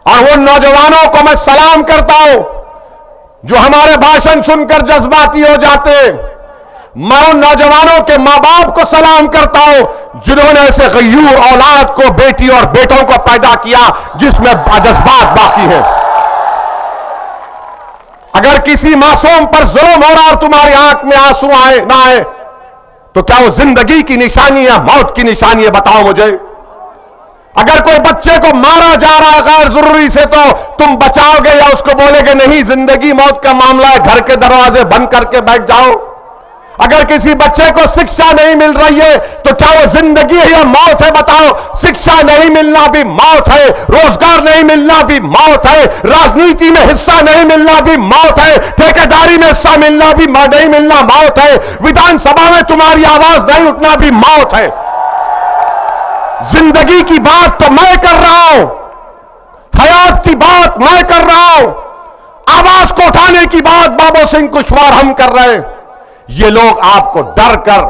और वो नौजवानों को मैं सलाम करता हूं जो हमारे भाषण सुनकर जज्बाती हो जाते हैं। मैं उन नौजवानों के मां बाप को सलाम करता हूं जिन्होंने ऐसे गयूर औलाद को, बेटी और बेटों को पैदा किया जिसमें जज्बात बाकी है। अगर किसी मासूम पर जुल्म हो रहा और तुम्हारी आंख में आंसू आए ना आए तो क्या वो जिंदगी की निशानी है, मौत की निशानी है? बताओ मुझे। अगर कोई बच्चे को मारा जा रहा है गैर जरूरी से तो तुम बचाओगे या उसको बोलेगे नहीं जिंदगी मौत का मामला है, घर के दरवाजे बंद करके बैठ जाओ? अगर किसी बच्चे को शिक्षा नहीं मिल रही है तो क्या वो जिंदगी है या मौत है? बताओ। शिक्षा नहीं मिलना भी मौत है, रोजगार नहीं मिलना भी मौत है, राजनीति में हिस्सा नहीं मिलना भी मौत है, ठेकेदारी में हिस्सा मिलना भी नहीं मिलना मौत है, विधानसभा में तुम्हारी आवाज नहीं उठना भी मौत है। जिंदगी की बात तो मैं कर रहा हूं, हयात की बात मैं कर रहा हूं, आवाज को उठाने की बात बाबू सिंह कुशवाहा हम कर रहे हैं। ये लोग आपको डर कर,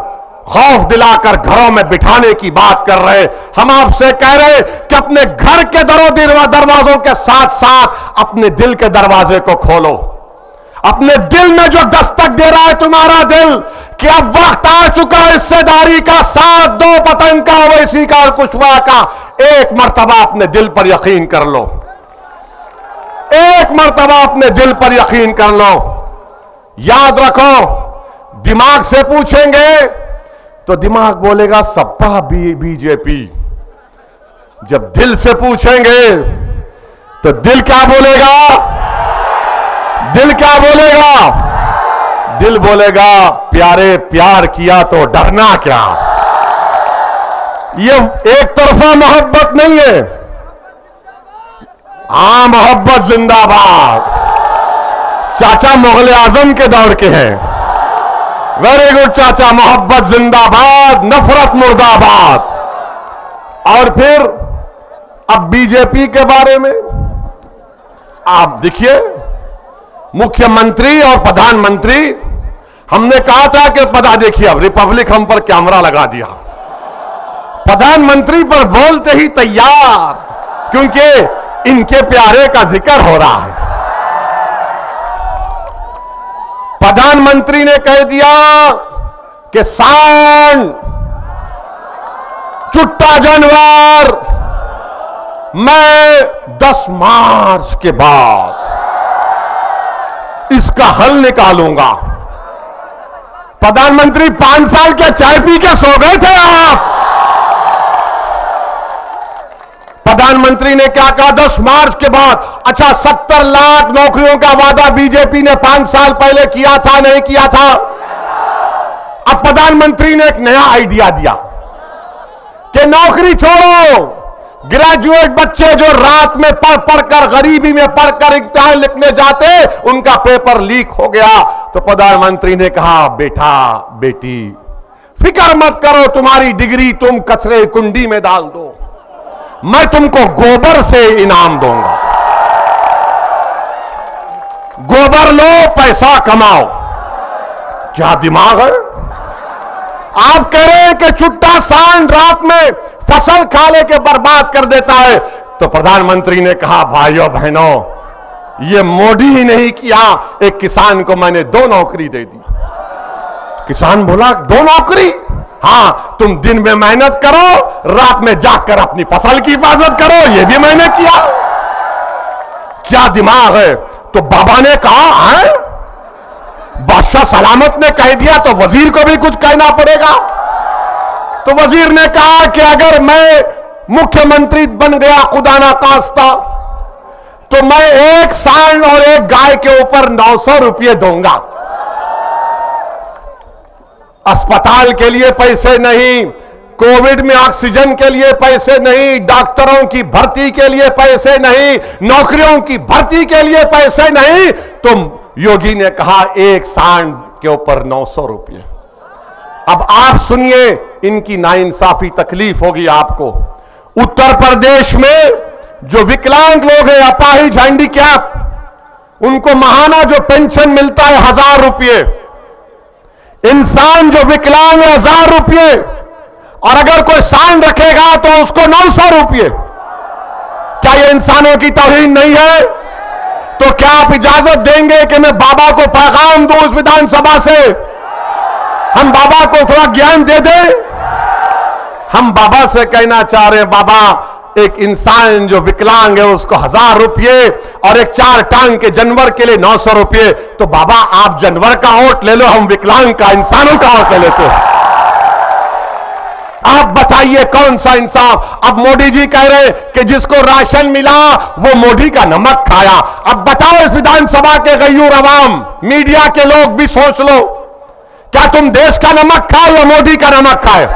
खौफ दिलाकर घरों में बिठाने की बात कर रहे हैं। हम आपसे कह रहे हैं कि अपने घर के दरवाजों के साथ साथ अपने दिल के दरवाजे को खोलो। अपने दिल में जो दस्तक दे रहा है तुम्हारा दिल कि अब वक्त आ चुका है हिस्सेदारी का, साथ दो पतंग का, ओवैसी का और कुशवाहा का। एक मर्तबा अपने दिल पर यकीन कर लो, एक मर्तबा अपने दिल पर यकीन कर लो। याद रखो, दिमाग से पूछेंगे तो दिमाग बोलेगा सपा बीजेपी। जब दिल से पूछेंगे तो दिल क्या बोलेगा? दिल क्या बोलेगा? दिल बोलेगा प्यारे प्यार किया तो डरना क्या। ये एक तरफा मोहब्बत नहीं है। हाँ, मोहब्बत जिंदाबाद। चाचा मुगल आजम के दौर के हैं। वेरी गुड चाचा, मोहब्बत जिंदाबाद, नफरत मुर्दाबाद। और फिर अब बीजेपी के बारे में आप देखिए, मुख्यमंत्री और प्रधानमंत्री, हमने कहा था कि देखिए अब रिपब्लिक हम पर कैमरा लगा दिया, प्रधानमंत्री पर बोलते ही तैयार, क्योंकि इनके प्यारे का जिक्र हो रहा है। प्रधानमंत्री ने कह दिया कि सांड, चुट्टा जानवर, मैं 10 मार्च के बाद इसका हल निकालूंगा। प्रधानमंत्री 5 साल के चाय पी के सो गए थे आप? प्रधानमंत्री ने क्या कहा 10 मार्च के बाद? अच्छा, 70 लाख नौकरियों का वादा बीजेपी ने 5 साल पहले किया था, नहीं किया था? अब प्रधानमंत्री ने एक नया आइडिया दिया कि नौकरी छोड़ो, ग्रेजुएट बच्चे जो रात में पढ़कर, गरीबी में पढ़कर इम्तिहान लिखने जाते, उनका पेपर लीक हो गया। तो प्रधानमंत्री ने कहा बेटा बेटी फिक्र मत करो, तुम्हारी डिग्री तुम कचरे कुंडी में डाल दो, मैं तुमको गोबर से इनाम दूंगा। गोबर लो, पैसा कमाओ। क्या दिमाग है? आप कह रहे हैं कि छुट्टा सांड रात में फसल खा लेके बर्बाद कर देता है। तो प्रधानमंत्री ने कहा भाइयों बहनों, ये मोदी ही नहीं किया, एक किसान को मैंने 2 नौकरी दे दी। किसान बोला 2 नौकरी? हाँ, तुम दिन में मेहनत करो, रात में जाकर अपनी फसल की हिफाजत करो, यह भी मैंने किया। क्या दिमाग है? तो बाबा ने कहा है, बादशाह सलामत ने कह दिया तो वजीर को भी कुछ कहना पड़ेगा। तो वजीर ने कहा कि अगर मैं मुख्यमंत्री बन गया खुदा ना खास्ता, तो मैं एक सांड और एक गाय के ऊपर 900 रुपये दूंगा। अस्पताल के लिए पैसे नहीं, कोविड में ऑक्सीजन के लिए पैसे नहीं, डॉक्टरों की भर्ती के लिए पैसे नहीं, नौकरियों की भर्ती के लिए पैसे नहीं। तो योगी ने कहा एक सांड के ऊपर 900 रुपये। अब आप सुनिए, इनकी नाइंसाफी तकलीफ होगी आपको। उत्तर प्रदेश में जो विकलांग लोग हैं, अपाहिज, हैंडीकैप, उनको महाना जो पेंशन मिलता है 1000 रुपये। इंसान जो विकलांग है 1000 रुपये, और अगर कोई सांड रखेगा तो उसको 900 रुपये। क्या ये इंसानों की तौहीन नहीं है? तो क्या आप इजाजत देंगे कि मैं बाबा को पैगाम दूं उस विधानसभा से, हम बाबा को थोड़ा ज्ञान दे दें? हम बाबा से कहना चाह रहे हैं, बाबा एक इंसान जो विकलांग है उसको 1000 रुपये और एक 4 टांग के जानवर के लिए 900 रुपये। तो बाबा आप जानवर का वोट ले लो, हम विकलांग का, इंसानों का वोट ले लेते हैं। आप बताइए कौन सा इंसाफ? अब मोदी जी कह रहे कि जिसको राशन मिला वो मोदी का नमक खाया। अब बताओ इस विधानसभा के गयूर अवाम, मीडिया के लोग भी सोच लो, क्या तुम देश का नमक खाओ या मोदी का नमक खाए?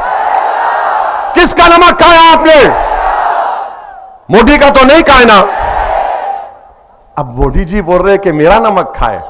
किसका नमक खाया आपने? मोदी का तो नहीं खाए ना। अब मोदी जी बोल रहे कि मेरा नमक खाए।